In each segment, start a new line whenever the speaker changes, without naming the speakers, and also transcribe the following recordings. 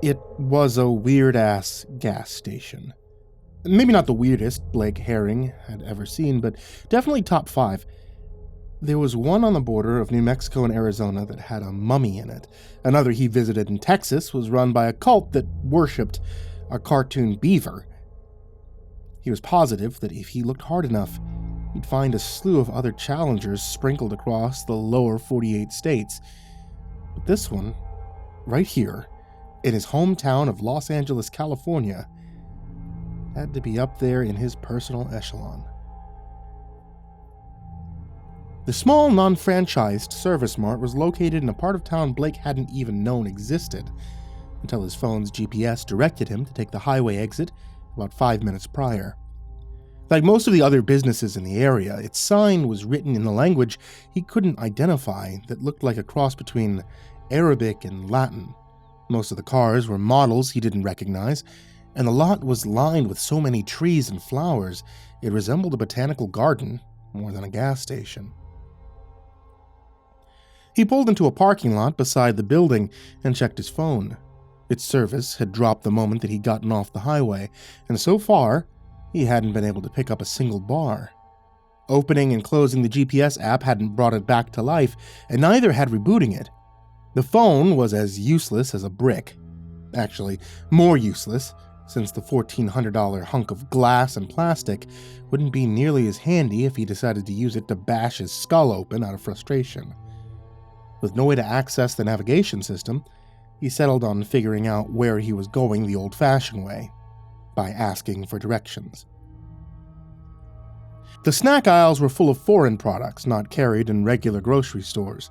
It was a weird-ass gas station. Maybe not the weirdest Blake Herring had ever seen, but definitely top 5. There was one on the border of New Mexico and Arizona that had a mummy in it. Another he visited in Texas was run by a cult that worshipped a cartoon beaver. He was positive that if he looked hard enough, he'd find a slew of other challengers sprinkled across the lower 48 states. But this one, right here, in his hometown of Los Angeles, California, had to be up there in his personal echelon. The small, non-franchised Service Mart was located in a part of town Blake hadn't even known existed, until his phone's GPS directed him to take the highway exit about 5 minutes prior. Like most of the other businesses in the area, its sign was written in a language he couldn't identify that looked like a cross between Arabic and Latin. Most of the cars were models he didn't recognize, and the lot was lined with so many trees and flowers it resembled a botanical garden more than a gas station. He pulled into a parking lot beside the building and checked his phone. Its service had dropped the moment that he'd gotten off the highway, and so far, he hadn't been able to pick up a single bar. Opening and closing the GPS app hadn't brought it back to life, and neither had rebooting it. The phone was as useless as a brick. Actually, more useless, since the $1,400 hunk of glass and plastic wouldn't be nearly as handy if he decided to use it to bash his skull open out of frustration. With no way to access the navigation system, he settled on figuring out where he was going the old-fashioned way, by asking for directions. The snack aisles were full of foreign products not carried in regular grocery stores.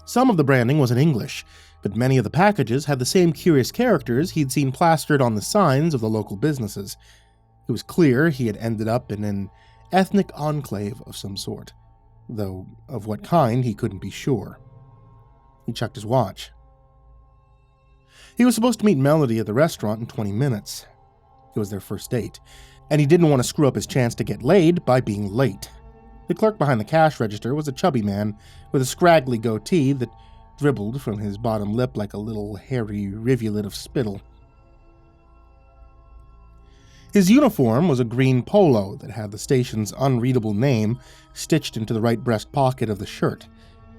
Some of the branding was in English, but many of the packages had the same curious characters he'd seen plastered on the signs of the local businesses. It was clear he had ended up in an ethnic enclave of some sort, though of what kind he couldn't be sure. He checked his watch. He was supposed to meet Melody at the restaurant in 20 minutes. It was their first date, and he didn't want to screw up his chance to get laid by being late. The clerk behind the cash register was a chubby man with a scraggly goatee that dribbled from his bottom lip like a little hairy rivulet of spittle. His uniform was a green polo that had the station's unreadable name stitched into the right breast pocket of the shirt,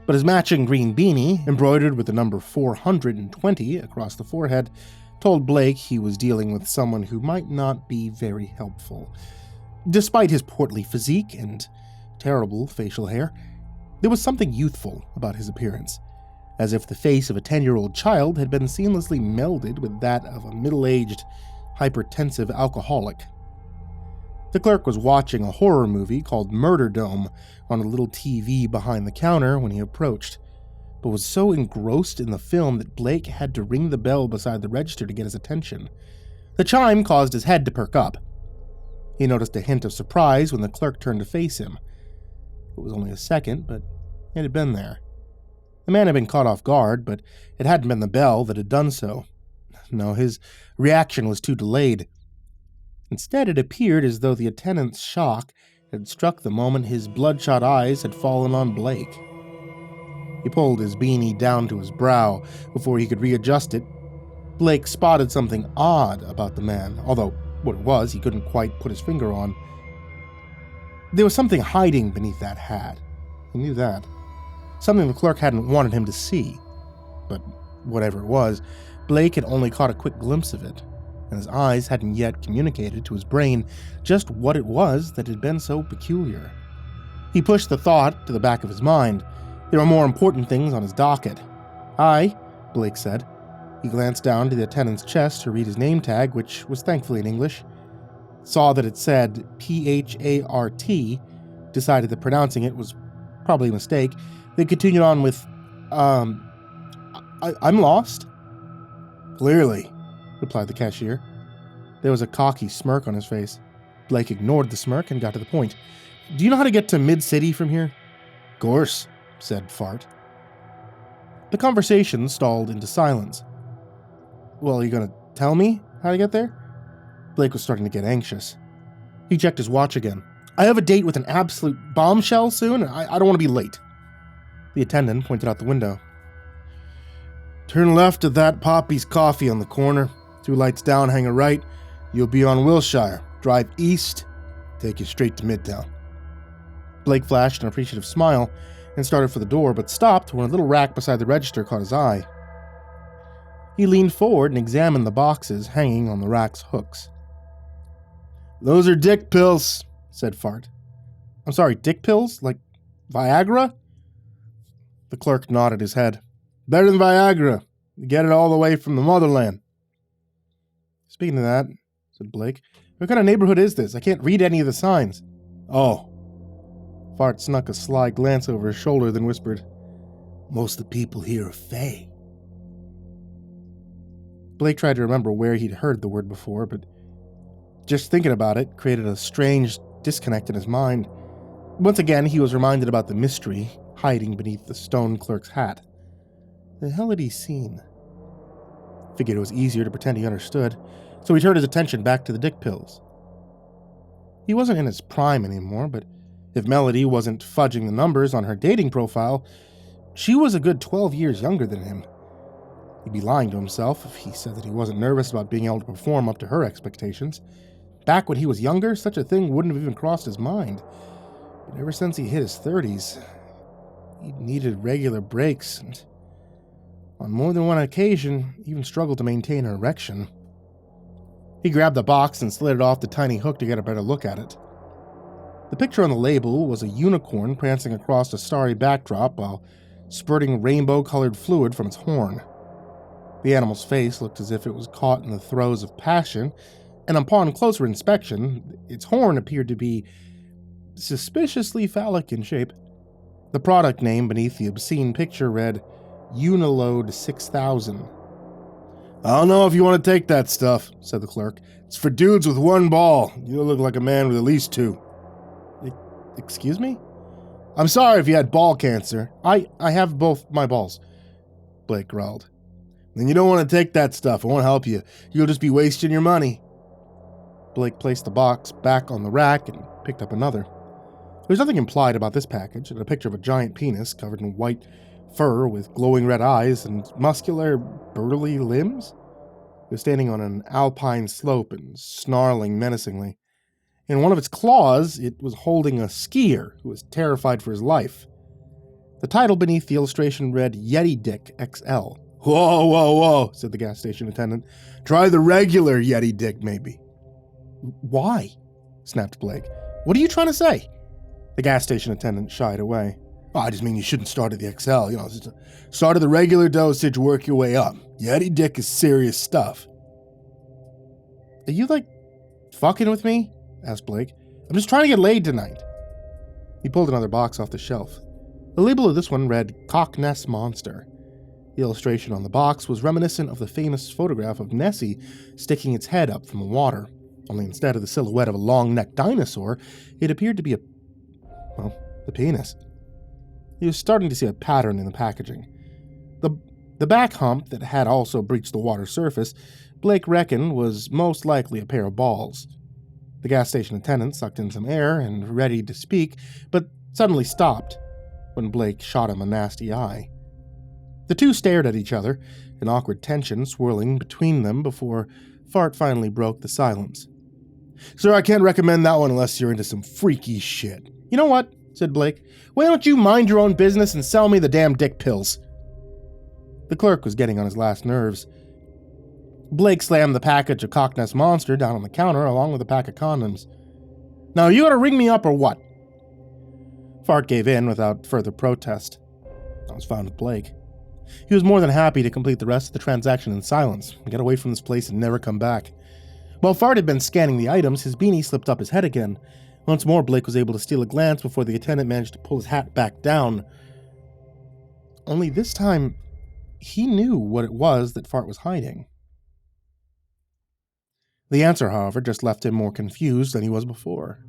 but his matching green beanie, embroidered with the number 420 across the forehead, told Blake he was dealing with someone who might not be very helpful. Despite his portly physique and terrible facial hair, there was something youthful about his appearance, as if the face of a 10-year-old child had been seamlessly melded with that of a middle-aged, hypertensive alcoholic. The clerk was watching a horror movie called Murder Dome on a little TV behind the counter when he approached, but was so engrossed in the film that Blake had to ring the bell beside the register to get his attention. The chime caused his head to perk up. He noticed a hint of surprise when the clerk turned to face him. It was only a second, but it had been there. The man had been caught off guard, but it hadn't been the bell that had done so. No, his reaction was too delayed. Instead, it appeared as though the attendant's shock had struck the moment his bloodshot eyes had fallen on Blake. He pulled his beanie down to his brow before he could readjust it. Blake spotted something odd about the man, although what it was he couldn't quite put his finger on. There was something hiding beneath that hat. He knew that. Something the clerk hadn't wanted him to see. But whatever it was, Blake had only caught a quick glimpse of it, and his eyes hadn't yet communicated to his brain just what it was that had been so peculiar. He pushed the thought to the back of his mind. There were more important things on his docket. "Hi," Blake said. He glanced down to the attendant's chest to read his name tag, which was thankfully in English. Saw that it said P-H-A-R-T, decided that pronouncing it was probably a mistake, then continued on with, I'm lost." "Clearly," replied the cashier. There was a cocky smirk on his face. Blake ignored the smirk and got to the point. "Do you know how to get to Mid-City from here?" "Course," said Fart. The conversation stalled into silence. "Well, are you gonna tell me how to get there?" Blake was starting to get anxious. He checked his watch again. "I have a date with an absolute bombshell soon, and I don't want to be late." The attendant pointed out the window. Turn left at that Poppy's Coffee on the corner. 2 lights down, hang a right. You'll be on Wilshire. Drive east, take you straight to Midtown. Blake flashed an appreciative smile and started for the door, but stopped when a little rack beside the register caught his eye. He leaned forward and examined the boxes hanging on the rack's hooks. "Those are dick pills," said Fart. "I'm sorry, dick pills? Like Viagra?" The clerk nodded his head. "Better than Viagra. You get it all the way from the motherland." "Speaking of that," said Blake, "what kind of neighborhood is this? I can't read any of the signs." "Oh." Fart snuck a sly glance over his shoulder, then whispered, "Most of the people here are Fae." Blake tried to remember where he'd heard the word before, but just thinking about it created a strange disconnect in his mind. Once again, he was reminded about the mystery hiding beneath the stone clerk's hat. The hell had he seen? Figured it was easier to pretend he understood, so he turned his attention back to the dick pills. He wasn't in his prime anymore, but if Melody wasn't fudging the numbers on her dating profile, she was a good 12 years younger than him. He'd be lying to himself if he said that he wasn't nervous about being able to perform up to her expectations. Back when he was younger, such a thing wouldn't have even crossed his mind. But ever since he hit his 30s, he needed regular breaks, and on more than one occasion, even struggled to maintain an erection. He grabbed the box and slid it off the tiny hook to get a better look at it. The picture on the label was a unicorn prancing across a starry backdrop while spurting rainbow-colored fluid from its horn. The animal's face looked as if it was caught in the throes of passion, and upon closer inspection, its horn appeared to be suspiciously phallic in shape. The product name beneath the obscene picture read, Uniload 6000. "I don't know if you want to take that stuff," said the clerk. "It's for dudes with 1 ball. You look like a man with at least 2. Excuse me? "I'm sorry if you had ball cancer. I have both my balls," Blake growled. "Then you don't want to take that stuff. It won't help you. You'll just be wasting your money." Blake placed the box back on the rack and picked up another. There was nothing implied about this package, and a picture of a giant penis covered in white fur with glowing red eyes and muscular, burly limbs. It was standing on an alpine slope and snarling menacingly. In one of its claws, it was holding a skier who was terrified for his life. The title beneath the illustration read Yeti Dick XL. "Whoa, whoa, whoa," said the gas station attendant. "Try the regular Yeti Dick, maybe." "Why?" snapped Blake. "What are you trying to say?" The gas station attendant shied away. "Oh, I just mean you shouldn't start at the XL. Start at the regular dosage, work your way up. Yeti Dick is serious stuff." "Are you, fucking with me?" asked Blake. "I'm just trying to get laid tonight." He pulled another box off the shelf. The label of this one read Cock Ness Monster. The illustration on the box was reminiscent of the famous photograph of Nessie sticking its head up from the water, only instead of the silhouette of a long-necked dinosaur, it appeared to be the penis. He was starting to see a pattern in the packaging. The back hump that had also breached the water surface, Blake reckoned was most likely a pair of balls. The gas station attendant sucked in some air and readied to speak, but suddenly stopped when Blake shot him a nasty eye. The two stared at each other, an awkward tension swirling between them before Fart finally broke the silence. "Sir, I can't recommend that one unless you're into some freaky shit." "You know what?" said Blake. "Why don't you mind your own business and sell me the damn dick pills?" The clerk was getting on his last nerves. Blake slammed the package of Cock Ness Monster down on the counter along with a pack of condoms. "Now, are you going to ring me up or what?" Fart gave in without further protest. That was fine with Blake. He was more than happy to complete the rest of the transaction in silence and get away from this place and never come back. While Fart had been scanning the items, his beanie slipped up his head again. Once more, Blake was able to steal a glance before the attendant managed to pull his hat back down. Only this time, he knew what it was that Fart was hiding. The answer, however, just left him more confused than he was before.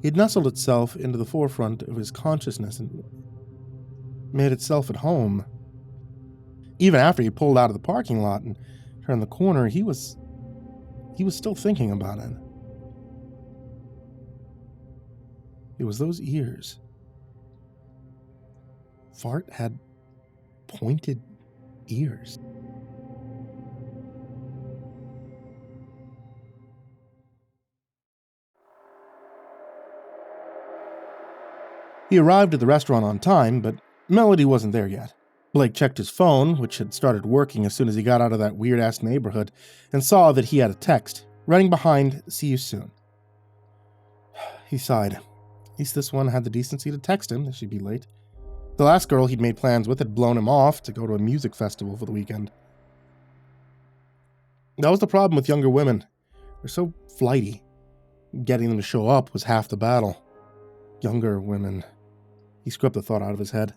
It nestled itself into the forefront of his consciousness and made itself at home. Even after he pulled out of the parking lot and turned the corner, he was still thinking about it. It was those ears. Fart had pointed ears. He arrived at the restaurant on time, but Melody wasn't there yet. Blake checked his phone, which had started working as soon as he got out of that weird-ass neighborhood, and saw that he had a text. Running behind, see you soon. He sighed. At least this one had the decency to text him that she'd be late. The last girl he'd made plans with had blown him off to go to a music festival for the weekend. That was the problem with younger women. They're so flighty. Getting them to show up was half the battle. Younger women. He scrubbed the thought out of his head.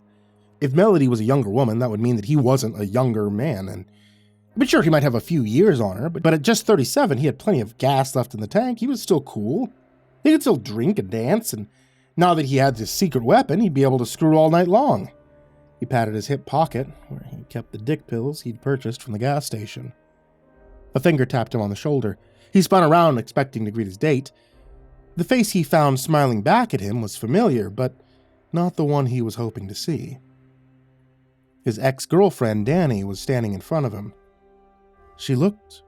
If Melody was a younger woman, that would mean that he wasn't a younger man, but sure, he might have a few years on her, but at just 37, he had plenty of gas left in the tank. He was still cool. He could still drink and dance, and now that he had this secret weapon, he'd be able to screw all night long. He patted his hip pocket, where he kept the dick pills he'd purchased from the gas station. A finger tapped him on the shoulder. He spun around, expecting to greet his date. The face he found smiling back at him was familiar, but not the one he was hoping to see. His ex-girlfriend, Danny, was standing in front of him. She looked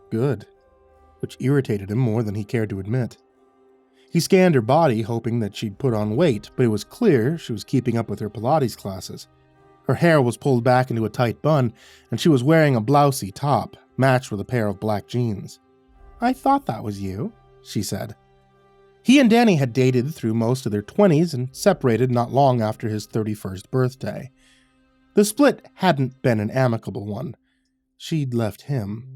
good, which irritated him more than he cared to admit. He scanned her body, hoping that she'd put on weight, but it was clear she was keeping up with her Pilates classes. Her hair was pulled back into a tight bun, and she was wearing a blousey top, matched with a pair of black jeans. "I thought that was you," she said. He and Danny had dated through most of their 20s and separated not long after his 31st birthday. The split hadn't been an amicable one. She'd left him.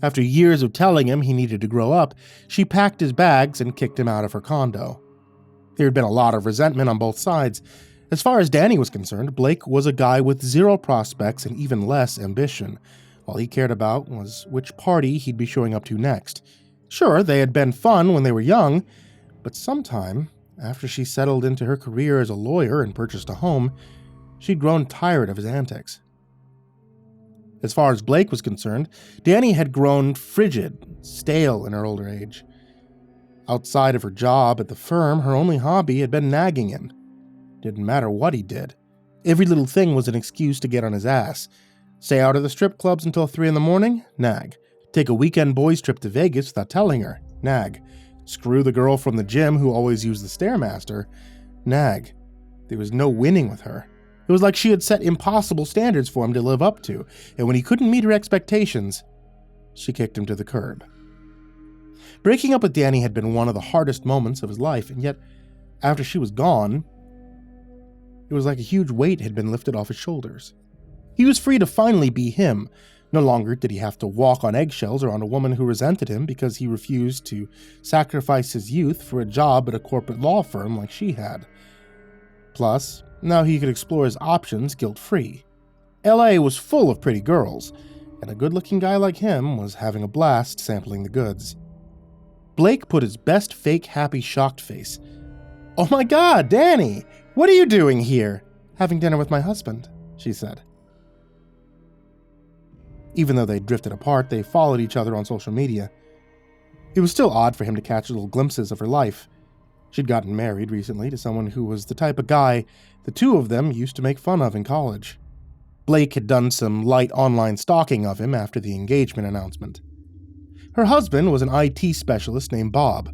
After years of telling him he needed to grow up, she packed his bags and kicked him out of her condo. There had been a lot of resentment on both sides. As far as Danny was concerned, Blake was a guy with zero prospects and even less ambition. All he cared about was which party he'd be showing up to next. Sure, they had been fun when they were young, but sometime, after she settled into her career as a lawyer and purchased a home, she'd grown tired of his antics. As far as Blake was concerned, Danny had grown frigid, stale in her older age. Outside of her job at the firm, her only hobby had been nagging him. Didn't matter what he did. Every little thing was an excuse to get on his ass. Stay out of the strip clubs until 3 a.m, nag. Take a weekend boys trip to Vegas without telling her, nag. Screw the girl from the gym who always used the Stairmaster, nag. There was no winning with her. It was like she had set impossible standards for him to live up to, and when he couldn't meet her expectations, she kicked him to the curb. Breaking up with Danny had been one of the hardest moments of his life, and yet, after she was gone, it was like a huge weight had been lifted off his shoulders. He was free to finally be him. No longer did he have to walk on eggshells around a woman who resented him because he refused to sacrifice his youth for a job at a corporate law firm like she had. Plus, now he could explore his options guilt-free. LA was full of pretty girls, and a good-looking guy like him was having a blast sampling the goods. Blake put his best fake happy shocked face. "Oh my god, Danny! What are you doing here?" "Having dinner with my husband," she said. Even though they drifted apart, they followed each other on social media. It was still odd for him to catch little glimpses of her life. She'd gotten married recently to someone who was the type of guy the two of them used to make fun of in college. Blake had done some light online stalking of him after the engagement announcement. Her husband was an IT specialist named Bob,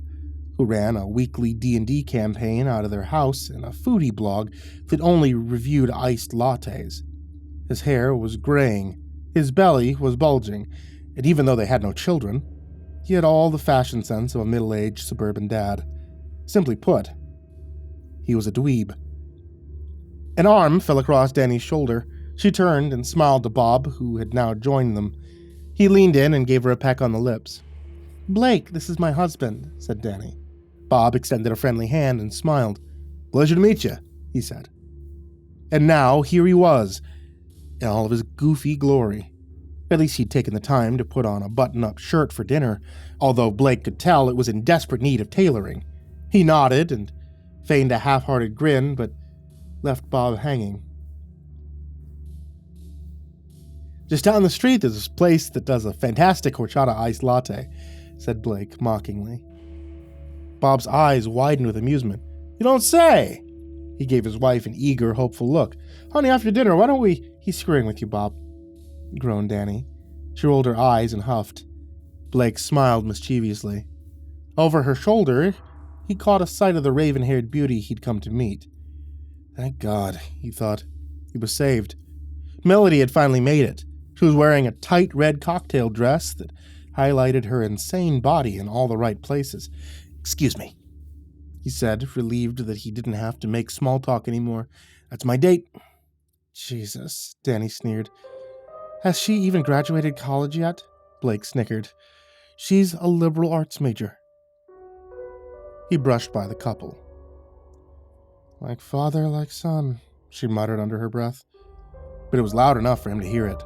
who ran a weekly D&D campaign out of their house and a foodie blog that only reviewed iced lattes. His hair was graying, his belly was bulging, and even though they had no children, he had all the fashion sense of a middle-aged suburban dad. Simply put, he was a dweeb. An arm fell across Danny's shoulder. She turned and smiled to Bob, who had now joined them. He leaned in and gave her a peck on the lips. "Blake, this is my husband," said Danny. Bob extended a friendly hand and smiled. "Pleasure to meet you," he said. And now, here he was, in all of his goofy glory. At least he'd taken the time to put on a button-up shirt for dinner, although Blake could tell it was in desperate need of tailoring. He nodded and feigned a half-hearted grin, but left Bob hanging. "Just down the street there's this place that does a fantastic horchata iced latte," said Blake mockingly. Bob's eyes widened with amusement. "You don't say!" He gave his wife an eager, hopeful look. "Honey, after dinner, why don't we..." He's screwing with you, Bob, groaned Danny. She rolled her eyes and huffed. Blake smiled mischievously. Over her shoulder, he caught a sight of the raven-haired beauty he'd come to meet. Thank God, he thought. He was saved. Melody had finally made it. She was wearing a tight red cocktail dress that highlighted her insane body in all the right places. Excuse me, he said, relieved that he didn't have to make small talk anymore. That's my date. Jesus, Danny sneered. Has she even graduated college yet? Blake snickered. She's a liberal arts major. He brushed by the couple. Like father, like son, she muttered under her breath. But it was loud enough for him to hear it.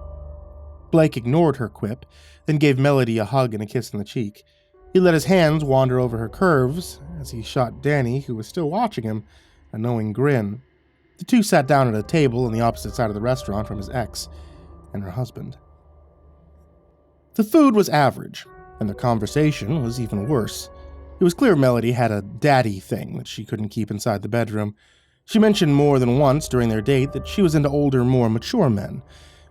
Blake ignored her quip, then gave Melody a hug and a kiss on the cheek. He let his hands wander over her curves as he shot Danny, who was still watching him, a knowing grin. The two sat down at a table on the opposite side of the restaurant from his ex and her husband. The food was average, and their conversation was even worse. It was clear Melody had a daddy thing that she couldn't keep inside the bedroom. She mentioned more than once during their date that she was into older, more mature men,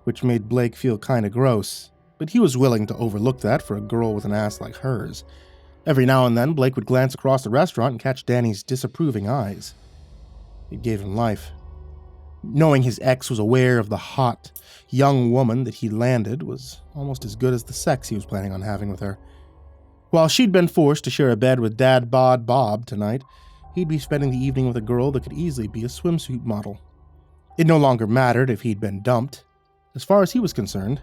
which made Blake feel kinda gross, but he was willing to overlook that for a girl with an ass like hers. Every now and then, Blake would glance across the restaurant and catch Danny's disapproving eyes. It gave him life. Knowing his ex was aware of the hot, young woman that he landed was almost as good as the sex he was planning on having with her. While she'd been forced to share a bed with Dad Bod Bob tonight, he'd be spending the evening with a girl that could easily be a swimsuit model. It no longer mattered if he'd been dumped. As far as he was concerned,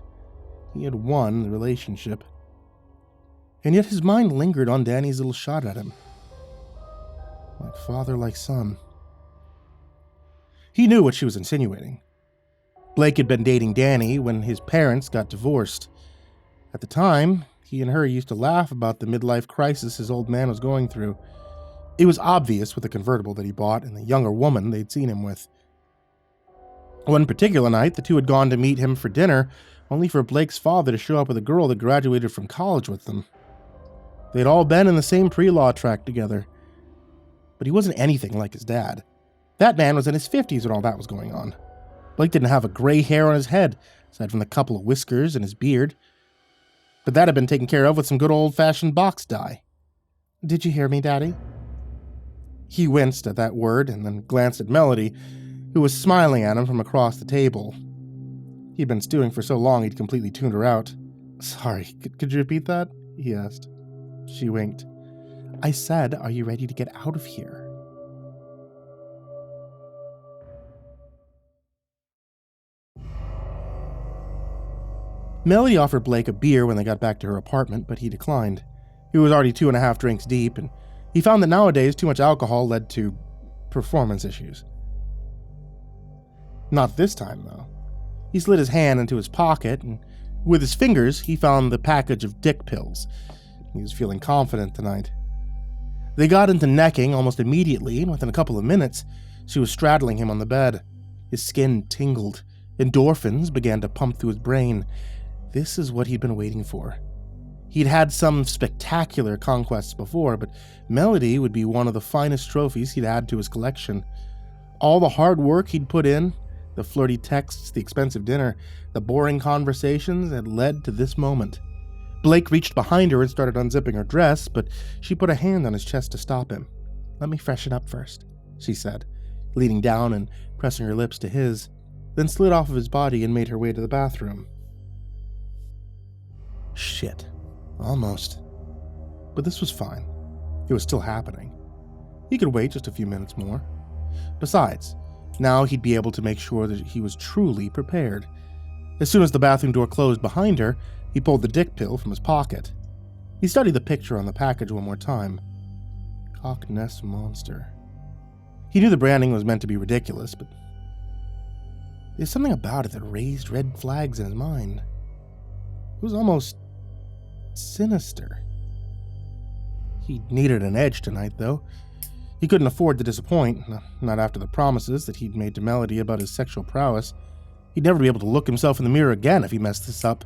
he had won the relationship. And yet his mind lingered on Danny's little shot at him. Like father, like son. He knew what she was insinuating. Blake had been dating Danny when his parents got divorced. At the time, he and her used to laugh about the midlife crisis his old man was going through. It was obvious with the convertible that he bought and the younger woman they'd seen him with. One particular night, the two had gone to meet him for dinner, only for Blake's father to show up with a girl that graduated from college with them. They'd all been in the same pre-law track together. But he wasn't anything like his dad. That man was in his 50s when all that was going on. Blake didn't have a gray hair on his head, aside from the couple of whiskers and his beard. But that had been taken care of with some good old-fashioned box dye. Did you hear me, Daddy? He winced at that word and then glanced at Melody, who was smiling at him from across the table. He'd been stewing for so long he'd completely tuned her out. Sorry, could you repeat that? He asked. She winked. I said, are you ready to get out of here? Melody offered Blake a beer when they got back to her apartment, but he declined. He was already 2.5 drinks deep, and he found that nowadays too much alcohol led to performance issues. Not this time, though. He slid his hand into his pocket, and with his fingers, he found the package of dick pills. He was feeling confident tonight. They got into necking almost immediately, and within a couple of minutes, she was straddling him on the bed. His skin tingled. Endorphins began to pump through his brain. This is what he'd been waiting for. He'd had some spectacular conquests before, but Melody would be one of the finest trophies he'd add to his collection. All the hard work he'd put in, the flirty texts, the expensive dinner, the boring conversations had led to this moment. Blake reached behind her and started unzipping her dress, but she put a hand on his chest to stop him. Let me freshen up first, she said, leaning down and pressing her lips to his, then slid off of his body and made her way to the bathroom. Shit. Almost. But this was fine. It was still happening. He could wait just a few minutes more. Besides, now he'd be able to make sure that he was truly prepared. As soon as the bathroom door closed behind her, he pulled the dick pill from his pocket. He studied the picture on the package one more time. Cock Nest Monster. He knew the branding was meant to be ridiculous, but there's something about it that raised red flags in his mind. It was almost sinister. He needed an edge tonight, though. He couldn't afford to disappoint, not after the promises that he'd made to Melody about his sexual prowess. He'd never be able to look himself in the mirror again if he messed this up.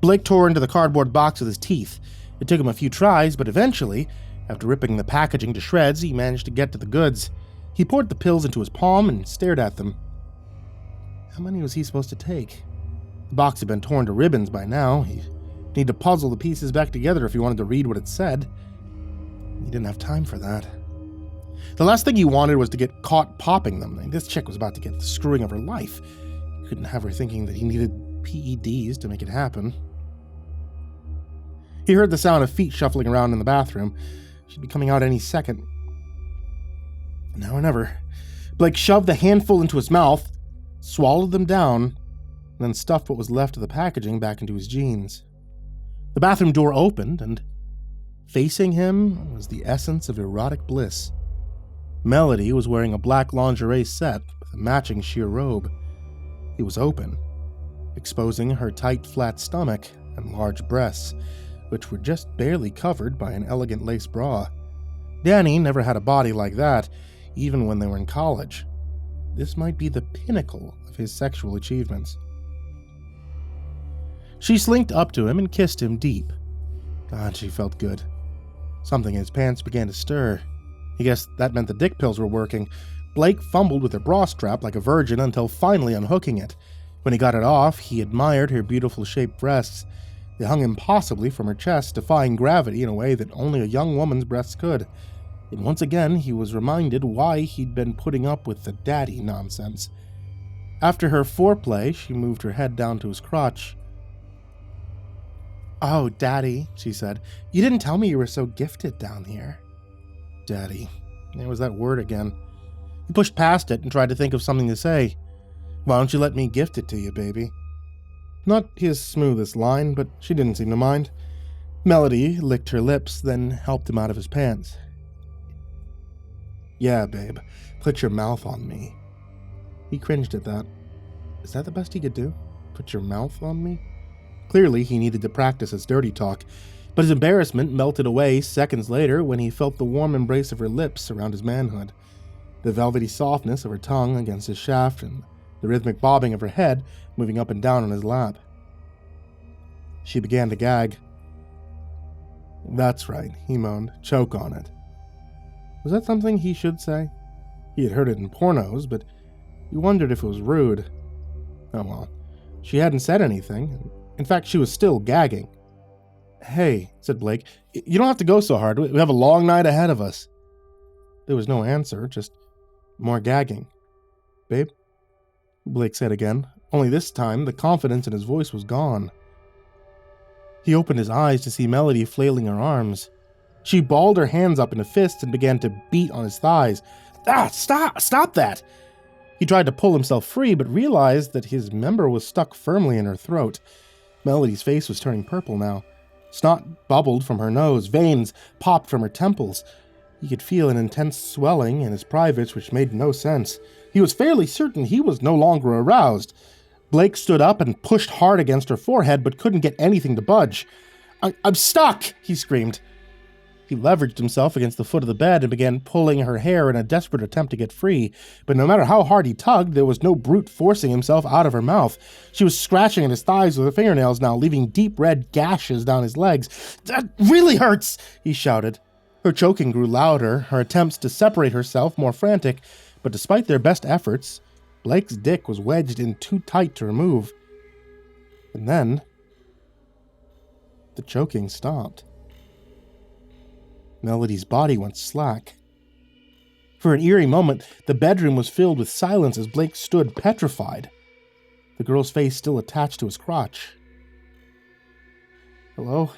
Blake tore into the cardboard box with his teeth. It took him a few tries, but eventually, after ripping the packaging to shreds, he managed to get to the goods. He poured the pills into his palm and stared at them. How many was he supposed to take? The box had been torn to ribbons by now. He'd need to puzzle the pieces back together if he wanted to read what it said. He didn't have time for that. The last thing he wanted was to get caught popping them. This chick was about to get the screwing of her life. He couldn't have her thinking that he needed PEDs to make it happen. He heard the sound of feet shuffling around in the bathroom. She'd be coming out any second. Now or never. Blake shoved the handful into his mouth, swallowed them down, and then stuffed what was left of the packaging back into his jeans. The bathroom door opened, and facing him was the essence of erotic bliss. Melody was wearing a black lingerie set with a matching sheer robe. It was open, exposing her tight, flat stomach and large breasts, which were just barely covered by an elegant lace bra. Danny never had a body like that, even when they were in college. This might be the pinnacle of his sexual achievements. She slinked up to him and kissed him deep. God, she felt good. Something in his pants began to stir. He guessed that meant the dick pills were working. Blake fumbled with her bra strap like a virgin until finally unhooking it. When he got it off, he admired her beautiful shaped breasts. They hung impossibly from her chest, defying gravity in a way that only a young woman's breasts could. And once again, he was reminded why he'd been putting up with the daddy nonsense. After her foreplay, she moved her head down to his crotch. "Oh, Daddy," she said, "you didn't tell me you were so gifted down here." Daddy. There was that word again. He pushed past it and tried to think of something to say. "Why don't you let me gift it to you, baby?" Not his smoothest line, but she didn't seem to mind. Melody licked her lips, then helped him out of his pants. "Yeah, babe, put your mouth on me." He cringed at that. Is that the best he could do? Put your mouth on me? Clearly, he needed to practice his dirty talk, but his embarrassment melted away seconds later when he felt the warm embrace of her lips around his manhood, the velvety softness of her tongue against his shaft, and the rhythmic bobbing of her head moving up and down on his lap. She began to gag. "That's right," he moaned. "Choke on it." Was that something he should say? He had heard it in pornos, but he wondered if it was rude. Oh well. She hadn't said anything. In fact, she was still gagging. "Hey," said Blake, "you don't have to go so hard. We have a long night ahead of us." There was no answer, just more gagging. "Babe?" Blake said again, only this time the confidence in his voice was gone. He opened his eyes to see Melody flailing her arms. She balled her hands up into fists and began to beat on his thighs. "Ah, stop that!" He tried to pull himself free, but realized that his member was stuck firmly in her throat. Melody's face was turning purple now. Snot bubbled from her nose, veins popped from her temples. He could feel an intense swelling in his privates, which made no sense. He was fairly certain he was no longer aroused. Blake stood up and pushed hard against her forehead, but couldn't get anything to budge. I'm stuck!" he screamed. He leveraged himself against the foot of the bed and began pulling her hair in a desperate attempt to get free, but no matter how hard he tugged, there was no brute forcing himself out of her mouth. She was scratching at his thighs with her fingernails now, leaving deep red gashes down his legs. "That really hurts!" he shouted. Her choking grew louder, her attempts to separate herself more frantic, but despite their best efforts, Blake's dick was wedged in too tight to remove. And then, the choking stopped. Melody's body went slack. For an eerie moment, the bedroom was filled with silence as Blake stood petrified, the girl's face still attached to his crotch. "Hello?"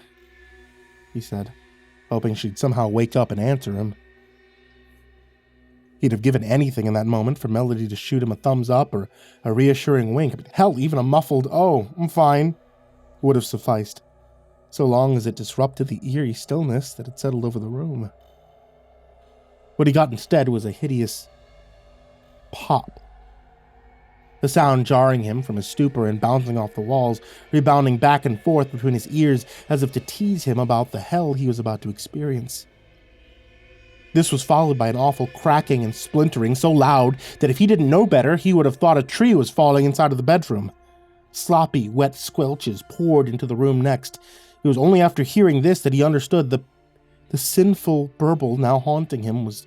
he said, hoping she'd somehow wake up and answer him. He'd have given anything in that moment for Melody to shoot him a thumbs up or a reassuring wink. Hell, even a muffled, "Oh, I'm fine," would have sufficed, so long as it disrupted the eerie stillness that had settled over the room. What he got instead was a hideous pop, the sound jarring him from his stupor and bouncing off the walls, rebounding back and forth between his ears as if to tease him about the hell he was about to experience. This was followed by an awful cracking and splintering so loud that if he didn't know better, he would have thought a tree was falling inside of the bedroom. Sloppy, wet squelches poured into the room next. It was only after hearing this that he understood the sinful burble now haunting him was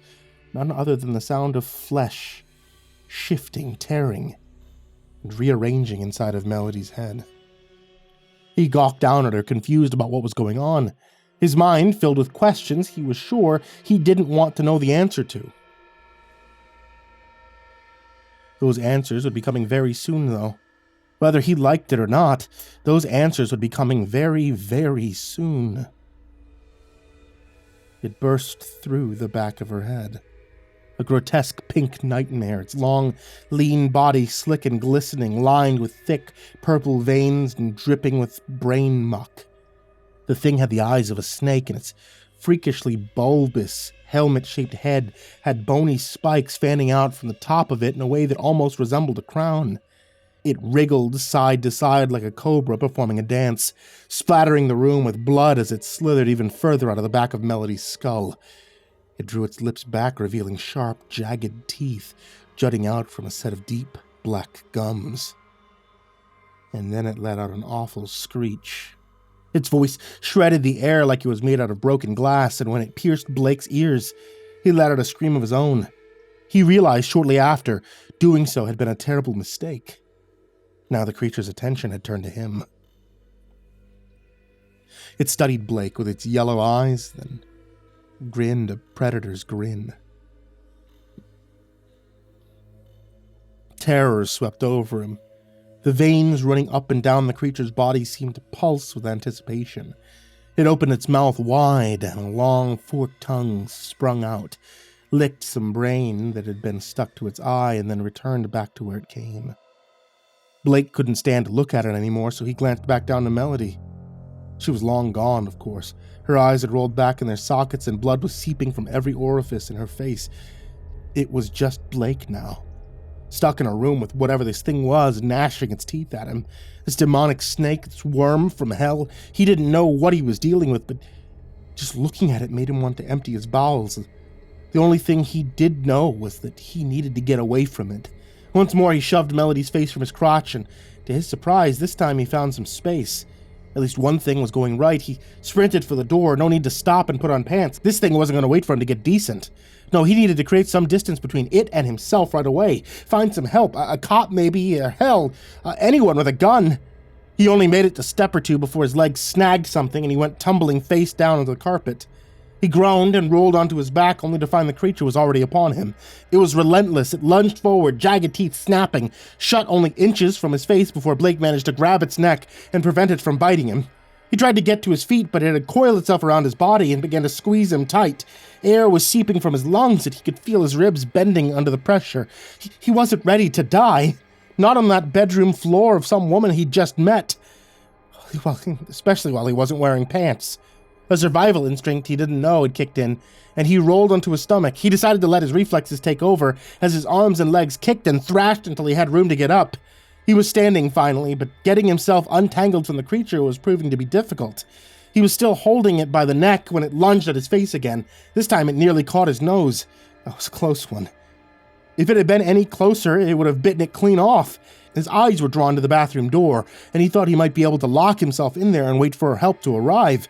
none other than the sound of flesh, shifting, tearing, and rearranging inside of Melody's head. He gawked down at her, confused about what was going on, his mind filled with questions he was sure he didn't want to know the answer to. Those answers would be coming very soon, though. Whether he liked it or not, those answers would be coming very, very soon. It burst through the back of her head. A grotesque pink nightmare, its long, lean body slick and glistening, lined with thick, purple veins and dripping with brain muck. The thing had the eyes of a snake, and its freakishly bulbous, helmet-shaped head had bony spikes fanning out from the top of it in a way that almost resembled a crown. It wriggled side to side like a cobra performing a dance, splattering the room with blood as it slithered even further out of the back of Melody's skull. It drew its lips back, revealing sharp, jagged teeth jutting out from a set of deep, black gums. And then it let out an awful screech. Its voice shredded the air like it was made out of broken glass, and when it pierced Blake's ears, he let out a scream of his own. He realized shortly after, doing so had been a terrible mistake. Now the creature's attention had turned to him. It studied Blake with its yellow eyes, then grinned a predator's grin. Terror swept over him. The veins running up and down the creature's body seemed to pulse with anticipation. It opened its mouth wide, and a long forked tongue sprung out, licked some brain that had been stuck to its eye, and then returned back to where it came. Blake couldn't stand to look at it anymore, so he glanced back down to Melody. She was long gone, of course. Her eyes had rolled back in their sockets, and blood was seeping from every orifice in her face. It was just Blake now, stuck in a room with whatever this thing was, gnashing its teeth at him. This demonic snake, this worm from hell. He didn't know what he was dealing with, but just looking at it made him want to empty his bowels. The only thing he did know was that he needed to get away from it. Once more he shoved Melody's face from his crotch, and to his surprise, this time he found some space. At least one thing was going right. He sprinted for the door, no need to stop and put on pants. This thing wasn't going to wait for him to get decent. No, he needed to create some distance between it and himself right away. Find some help, a cop maybe, or hell, anyone with a gun. He only made it a step or two before his leg snagged something and he went tumbling face down onto the carpet. He groaned and rolled onto his back, only to find the creature was already upon him. It was relentless. It lunged forward, jagged teeth snapping, shut only inches from his face before Blake managed to grab its neck and prevent it from biting him. He tried to get to his feet, but it had coiled itself around his body and began to squeeze him tight. Air was seeping from his lungs, and he could feel his ribs bending under the pressure. He wasn't ready to die. Not on that bedroom floor of some woman he'd just met. Well, especially while he wasn't wearing pants. A survival instinct he didn't know had kicked in, and he rolled onto his stomach. He decided to let his reflexes take over as his arms and legs kicked and thrashed until he had room to get up. He was standing finally, but getting himself untangled from the creature was proving to be difficult. He was still holding it by the neck when it lunged at his face again. This time it nearly caught his nose. That was a close one. If it had been any closer, it would have bitten it clean off. His eyes were drawn to the bathroom door, and he thought he might be able to lock himself in there and wait for help to arrive.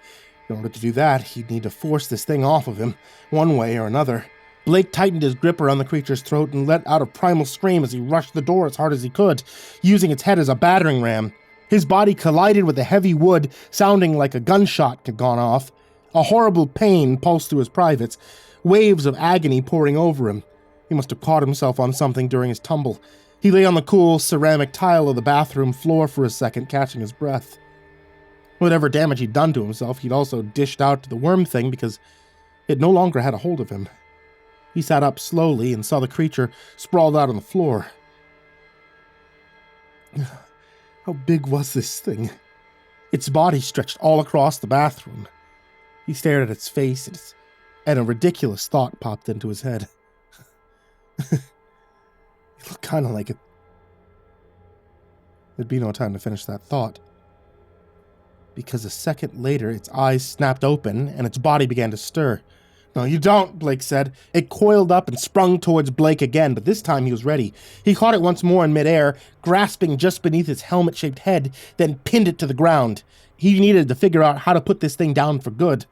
In order to do that, he'd need to force this thing off of him, one way or another. Blake tightened his grip around the creature's throat and let out a primal scream as he rushed the door as hard as he could, using its head as a battering ram. His body collided with the heavy wood, sounding like a gunshot had gone off. A horrible pain pulsed through his privates, waves of agony pouring over him. He must have caught himself on something during his tumble. He lay on the cool, ceramic tile of the bathroom floor for a second, catching his breath. Whatever damage he'd done to himself, he'd also dished out to the worm thing because it no longer had a hold of him. He sat up slowly and saw the creature sprawled out on the floor. How big was this thing? Its body stretched all across the bathroom. He stared at its face, and a ridiculous thought popped into his head. It looked kind of like it. There'd be no time to finish that thought, because a second later its eyes snapped open and its body began to stir. "No, you don't," Blake said. It coiled up and sprung towards Blake again, but this time he was ready. He caught it once more in midair, grasping just beneath its helmet-shaped head, then pinned it to the ground. He needed to figure out how to put this thing down for good.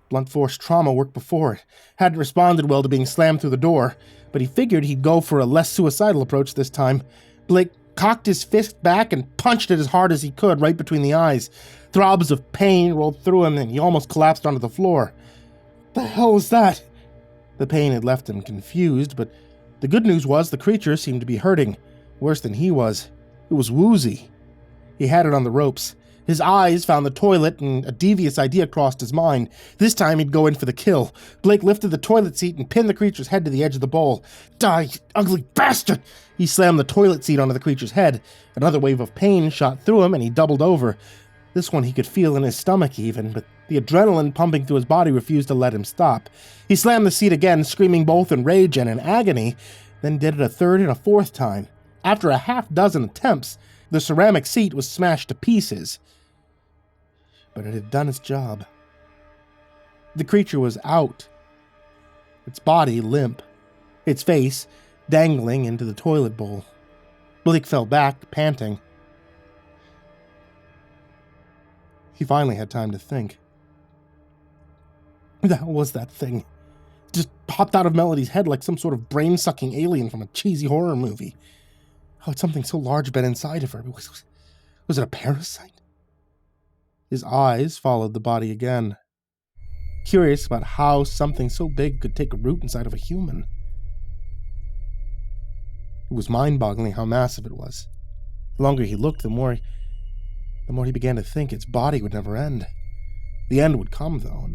Blunt force trauma worked before it. Hadn't responded well to being slammed through the door, but he figured he'd go for a less suicidal approach this time. Blake cocked his fist back and punched it as hard as he could right between the eyes. Throbs of pain rolled through him and he almost collapsed onto the floor. The hell was that? The pain had left him confused, but the good news was the creature seemed to be hurting, worse than he was. It was woozy. He had it on the ropes. His eyes found the toilet and a devious idea crossed his mind. This time he'd go in for the kill. Blake lifted the toilet seat and pinned the creature's head to the edge of the bowl. Die, you ugly bastard! He slammed the toilet seat onto the creature's head. Another wave of pain shot through him and he doubled over. This one he could feel in his stomach even, but the adrenaline pumping through his body refused to let him stop. He slammed the seat again, screaming both in rage and in agony, then did it a third and a fourth time. After a half-dozen attempts, the ceramic seat was smashed to pieces. But it had done its job. The creature was out, its body limp, its face dangling into the toilet bowl. Blake fell back, panting. He finally had time to think. Who the hell was that thing? It just popped out of Melody's head like some sort of brain-sucking alien from a cheesy horror movie. How had something so large been inside of her? Was it a parasite? His eyes followed the body again, curious about how something so big could take root inside of a human. It was mind-boggling how massive it was. The longer he looked, the more he began to think its body would never end. The end would come, though.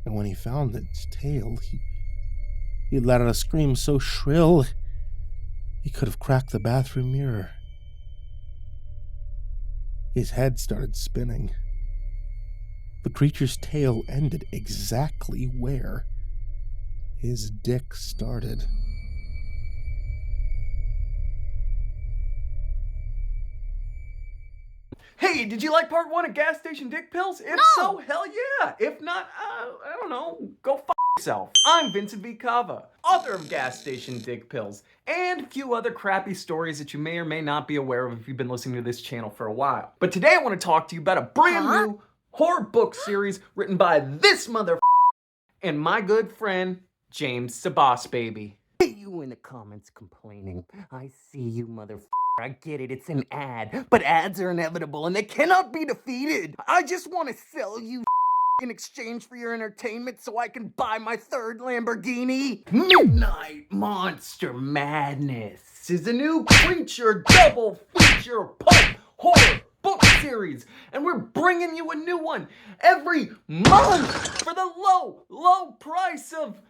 And when he found its tail, he let out a scream so shrill he could have cracked the bathroom mirror. His head started spinning. The creature's tail ended exactly where his dick started.
Hey, did you like part 1 of Gas Station Dick Pills? If so, hell yeah. If not, I don't know, go f*** yourself. I'm Vincent V. Cava, author of Gas Station Dick Pills, and a few other crappy stories that you may or may not be aware of if you've been listening to this channel for a while. But today I want to talk to you about a brand new horror book series written by this mother and my good friend, James SimbasBloodyMojo.
You in the comments complaining. I see you, motherfucker. I get it, it's an ad. But ads are inevitable and they cannot be defeated. I just want to sell you in exchange for your entertainment so I can buy my third Lamborghini. Midnight Monster Madness is a new creature double feature pulp horror book series, and we're bringing you a new one every month for the low price of...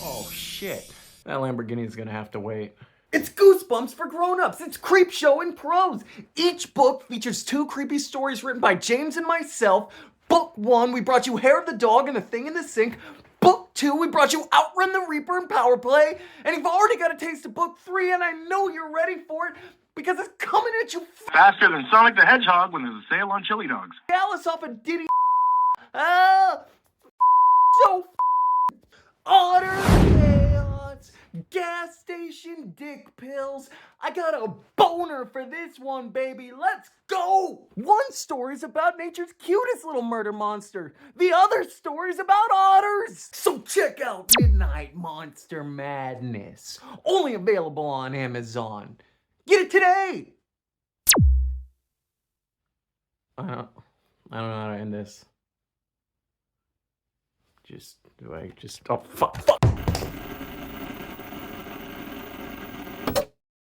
Oh shit, that Lamborghini's gonna have to wait. It's Goosebumps for grown-ups. It's Creepshow in prose. Each book features 2 creepy stories written by James and myself. Book 1, we brought you Hair of the Dog and the Thing in the Sink. Book 2, we brought you Outrun the Reaper and Power Play. And you've already got a taste of Book 3, and I know you're ready for it because it's coming at you
faster than Sonic the Hedgehog when there's a sale on chili dogs.
Alice off a Diddy. So Otter Chaos, Gas Station Dick Pills. I got a boner for this one, baby. Let's go! One story's about nature's cutest little murder monster. The other story's about otters. So check out Midnight Monster Madness. Only available on Amazon. Get it today! I don't know how to end this. Oh, fuck.